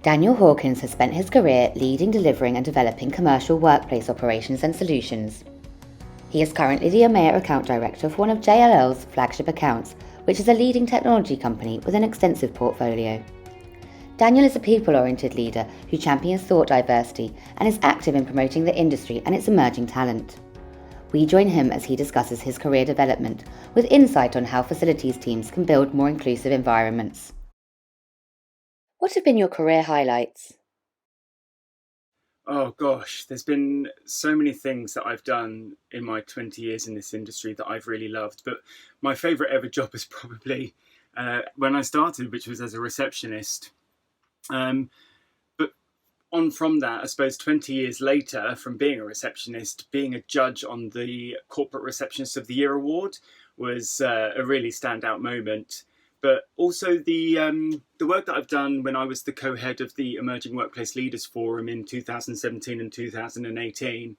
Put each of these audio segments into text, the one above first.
Daniel Hawkins has spent his career leading, delivering and developing commercial workplace operations and solutions. He is currently the EMEA Account Director for one of JLL's flagship accounts, which is a leading technology company with an extensive portfolio. Daniel is a people-oriented leader who champions thought diversity and is active in promoting the industry and its emerging talent. We join him as he discusses his career development with insight on how facilities teams can build more inclusive environments. What have been your career highlights? Oh gosh, there's been so many things that I've done in my 20 years in this industry that I've really loved. But my favourite ever job was probably when I started, which was as a receptionist. But on from that, I suppose 20 years later, from being a receptionist, being a judge on the Corporate Receptionist of the Year award was a really standout moment. But also the work that I've done when I was the co-head of the Emerging Workplace Leaders Forum in 2017 and 2018.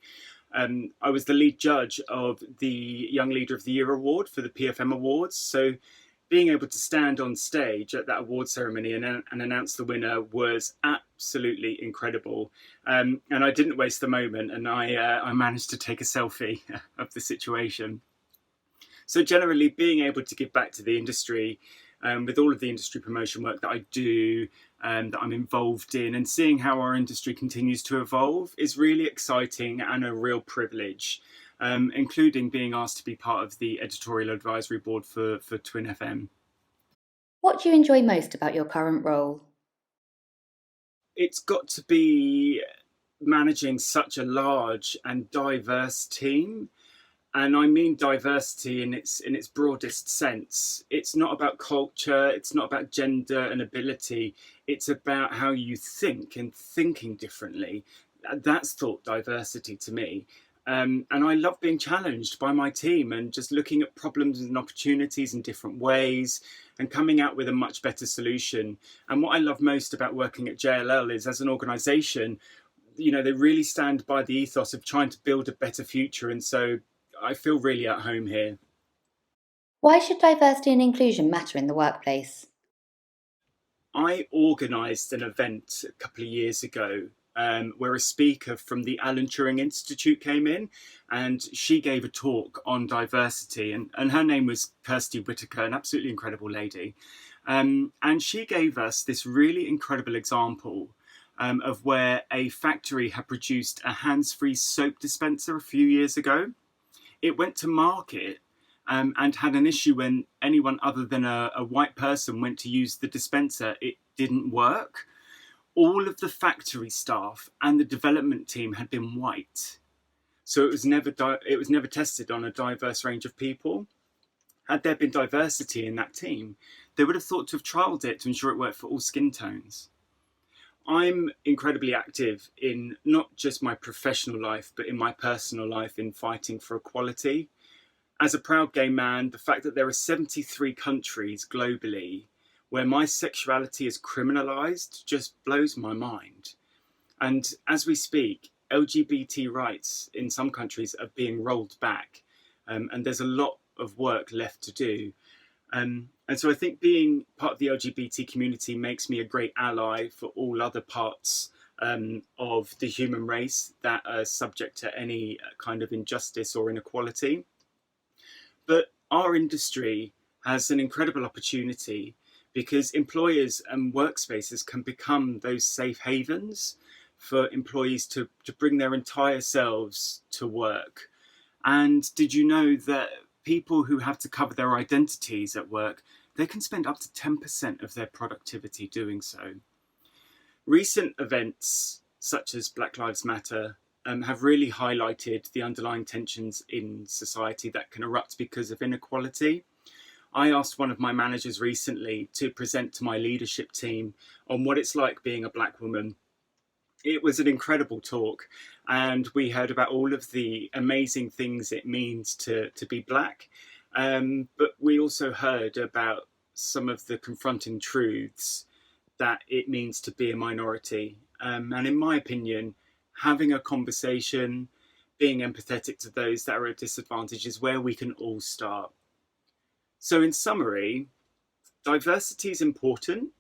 I was the lead judge of the Young Leader of the Year award for the PFM Awards. So being able to stand on stage at that award ceremony and announce the winner was absolutely incredible. And I didn't waste the moment, and I managed to take a selfie of the situation. So generally, being able to give back to the industry with all of the industry promotion work that I do, that I'm involved in, and seeing how our industry continues to evolve is really exciting and a real privilege, including being asked to be part of the editorial advisory board for TWinFM. What do you enjoy most about your current role? It's got to be managing such a large and diverse team. And I mean diversity in its broadest sense. It's not about culture, it's not about gender and ability. It's about how you think and thinking differently. That's thought diversity to me. And I love being challenged by my team and just looking at problems and opportunities in different ways and coming out with a much better solution. And what I love most about working at JLL is, as an organisation, they really stand by the ethos of trying to build a better future. And so I feel really at home here. Why should diversity and inclusion matter in the workplace? I organised an event a couple of years ago where a speaker from the Alan Turing Institute came in, and she gave a talk on diversity, and her name was Kirsty Whitaker, an absolutely incredible lady. And she gave us this really incredible example of where a factory had produced a hands-free soap dispenser a few years ago. It went to market and had an issue when anyone other than a white person went to use the dispenser. It didn't work. All of the factory staff and the development team had been white, so it was never tested on a diverse range of people. Had there been diversity in that team, they would have thought to have trialled it to ensure it worked for all skin tones. I'm incredibly active in not just my professional life, but in my personal life in fighting for equality. As a proud gay man, the fact that there are 73 countries globally where my sexuality is criminalised just blows my mind. And as we speak, LGBT rights in some countries are being rolled back, and there's a lot of work left to do. And so I think being part of the LGBT community makes me a great ally for all other parts of the human race that are subject to any kind of injustice or inequality. But our industry has an incredible opportunity because employers and workspaces can become those safe havens for employees to bring their entire selves to work. And did you know that people who have to cover their identities at work, they can spend up to 10% of their productivity doing so? Recent events such as Black Lives Matter have really highlighted the underlying tensions in society that can erupt because of inequality. I asked one of my managers recently to present to my leadership team on what it's like being a Black woman. It was an incredible talk, and we heard about all of the amazing things it means to be Black, but we also heard about some of the confronting truths that it means to be a minority. And in my opinion, having a conversation, being empathetic to those that are at disadvantage is where we can all start. So in summary, diversity is important,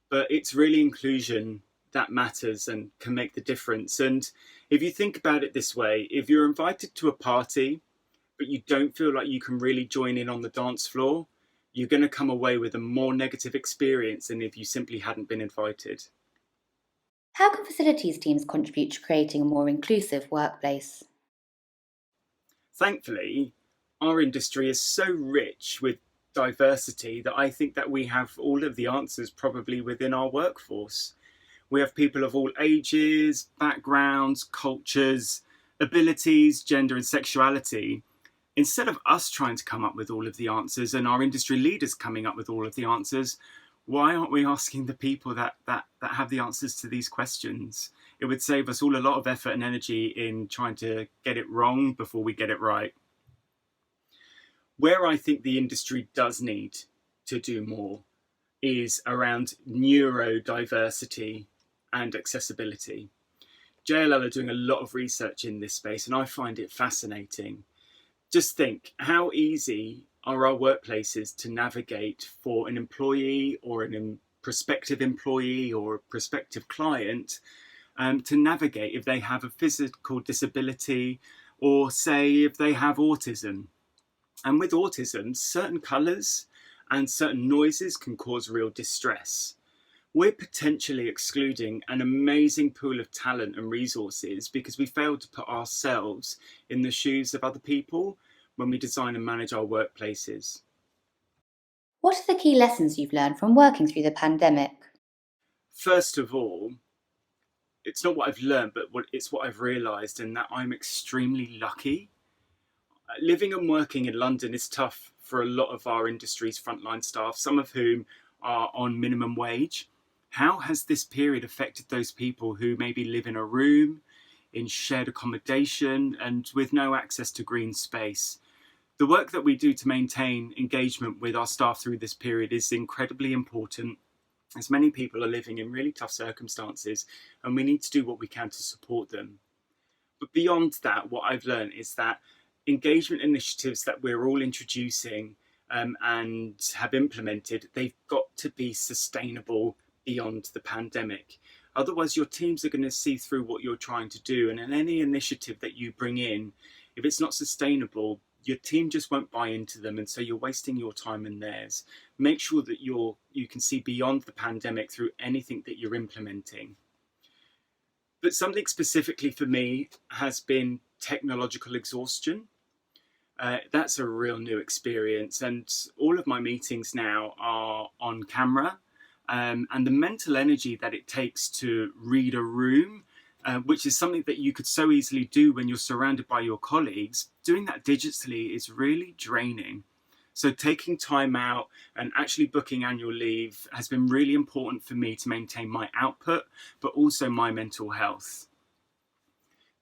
but it's really inclusion that matters and can make the difference. And if you think about it this way, if you're invited to a party, but you don't feel like you can really join in on the dance floor, you're going to come away with a more negative experience than if you simply hadn't been invited. How can facilities teams contribute to creating a more inclusive workplace? Thankfully, our industry is so rich with diversity that I think that we have all of the answers probably within our workforce. We have people of all ages, backgrounds, cultures, abilities, gender and sexuality. Instead of us trying to come up with all of the answers and our industry leaders coming up with all of the answers, why aren't we asking the people that have the answers to these questions? It would save us all a lot of effort and energy in trying to get it wrong before we get it right. Where I think the industry does need to do more is around neurodiversity and accessibility. JLL are doing a lot of research in this space, and I find it fascinating. Just think, how easy are our workplaces to navigate for an employee or a prospective employee or a prospective client to navigate if they have a physical disability or, say, if they have autism. And with autism, certain colours and certain noises can cause real distress. We're potentially excluding an amazing pool of talent and resources because we failed to put ourselves in the shoes of other people when we design and manage our workplaces. What are the key lessons you've learned from working through the pandemic? First of all, it's not what I've learned, but it's what I've realised, and that I'm extremely lucky. Living and working in London is tough for a lot of our industry's frontline staff, some of whom are on minimum wage. How has this period affected those people who maybe live in a room, in shared accommodation, and with no access to green space? The work that we do to maintain engagement with our staff through this period is incredibly important, as many people are living in really tough circumstances, and we need to do what we can to support them. But beyond that, what I've learned is that engagement initiatives that we're all introducing and have implemented, they've got to be sustainable beyond the pandemic. Otherwise, your teams are going to see through what you're trying to do. And in any initiative that you bring in, if it's not sustainable, your team just won't buy into them. And so you're wasting your time and theirs. Make sure that you can see beyond the pandemic through anything that you're implementing. But something specifically for me has been technological exhaustion. That's a real new experience. And all of my meetings now are on camera. And the mental energy that it takes to read a room, which is something that you could so easily do when you're surrounded by your colleagues, doing that digitally is really draining. So taking time out and actually booking annual leave has been really important for me to maintain my output, but also my mental health.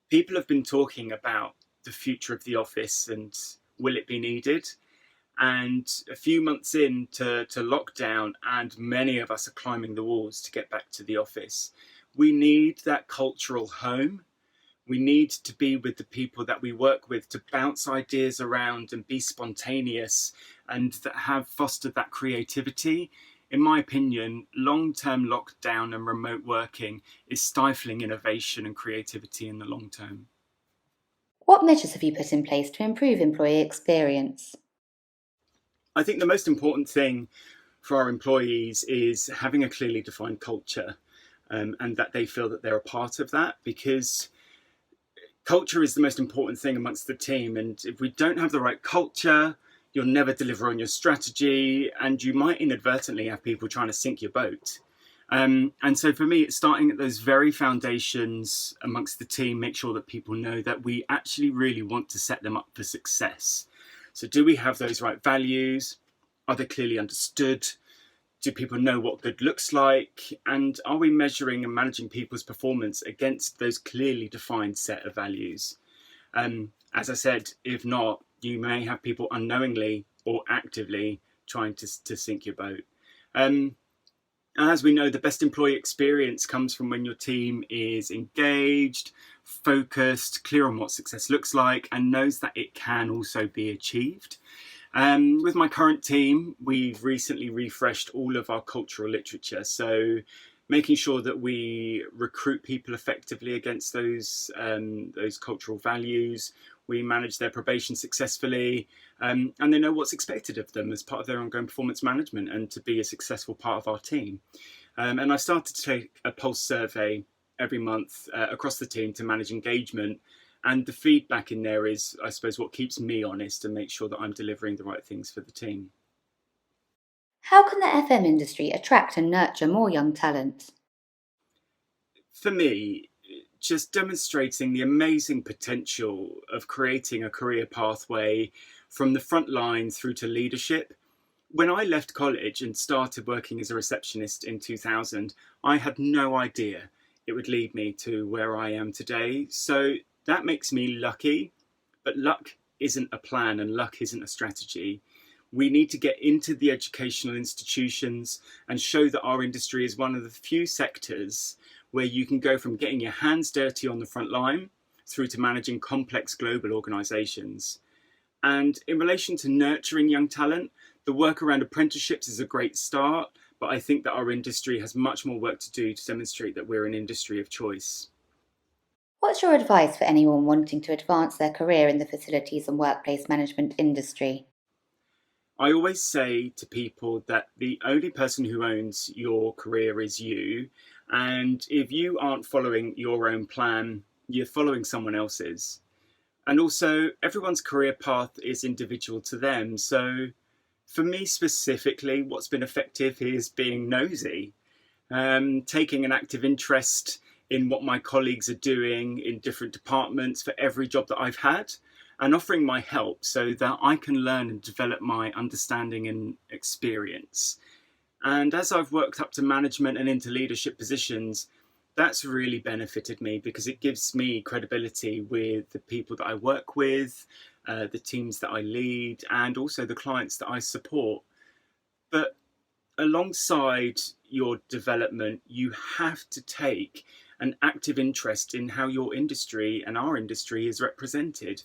People have been talking about the future of the office and will it be needed? And a few months into lockdown, and many of us are climbing the walls to get back to the office. We need that cultural home. We need to be with the people that we work with to bounce ideas around and be spontaneous and that have fostered that creativity. In my opinion, long-term lockdown and remote working is stifling innovation and creativity in the long term. What measures have you put in place to improve employee experience? I think the most important thing for our employees is having a clearly defined culture and that they feel that they're a part of that, because culture is the most important thing amongst the team. And if we don't have the right culture, you'll never deliver on your strategy and you might inadvertently have people trying to sink your boat. And so for me, it's starting at those very foundations amongst the team, make sure that people know that we actually really want to set them up for success. So do we have those right values? Are they clearly understood? Do people know what good looks like? And are we measuring and managing people's performance against those clearly defined set of values? As I said, if not, you may have people unknowingly or actively trying to sink your boat. And as we know, the best employee experience comes from when your team is engaged, focused, clear on what success looks like, and knows that it can also be achieved. With my current team, we've recently refreshed all of our cultural literature. So making sure that we recruit people effectively against those cultural values. We manage their probation successfully, and they know what's expected of them as part of their ongoing performance management and to be a successful part of our team. And I've started to take a pulse survey every month across the team to manage engagement. And the feedback in there is, I suppose, what keeps me honest and makes sure that I'm delivering the right things for the team. How can the FM industry attract and nurture more young talent? For me, just demonstrating the amazing potential of creating a career pathway from the front line through to leadership. When I left college and started working as a receptionist in 2000, I had no idea it would lead me to where I am today. So that makes me lucky, but luck isn't a plan and luck isn't a strategy. We need to get into the educational institutions and show that our industry is one of the few sectors where you can go from getting your hands dirty on the front line through to managing complex global organizations. And in relation to nurturing young talent, the work around apprenticeships is a great start, but I think that our industry has much more work to do to demonstrate that we're an industry of choice. What's your advice for anyone wanting to advance their career in the facilities and workplace management industry? I always say to people that the only person who owns your career is you. And if you aren't following your own plan, you're following someone else's. And also, everyone's career path is individual to them. So, for me specifically, what's been effective is being nosy, taking an active interest in what my colleagues are doing in different departments for every job that I've had, and offering my help so that I can learn and develop my understanding and experience. And as I've worked up to management and into leadership positions, that's really benefited me because it gives me credibility with the people that I work with, the teams that I lead, and also the clients that I support. But alongside your development, you have to take an active interest in how your industry and our industry is represented.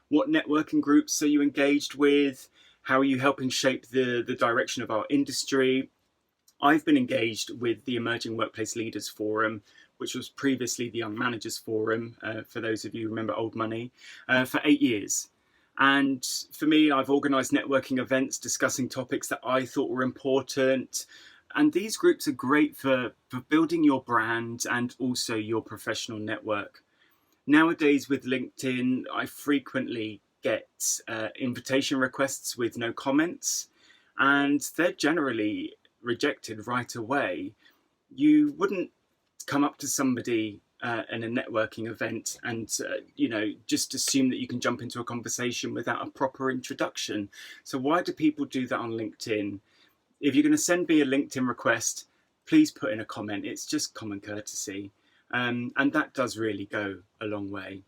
What networking groups are you engaged with? How are you helping shape the direction of our industry? I've been engaged with the Emerging Workplace Leaders Forum, which was previously the Young Managers Forum, for those of you who remember old money, for 8 years. And for me, I've organised networking events discussing topics that I thought were important. And these groups are great for building your brand and also your professional network. Nowadays with LinkedIn, I frequently get invitation requests with no comments, and they're generally rejected right away. You wouldn't come up to somebody in a networking event and just assume that you can jump into a conversation without a proper introduction. So why do people do that on LinkedIn? If you're going to send me a LinkedIn request, please put in a comment. It's just common courtesy. And that does really go a long way.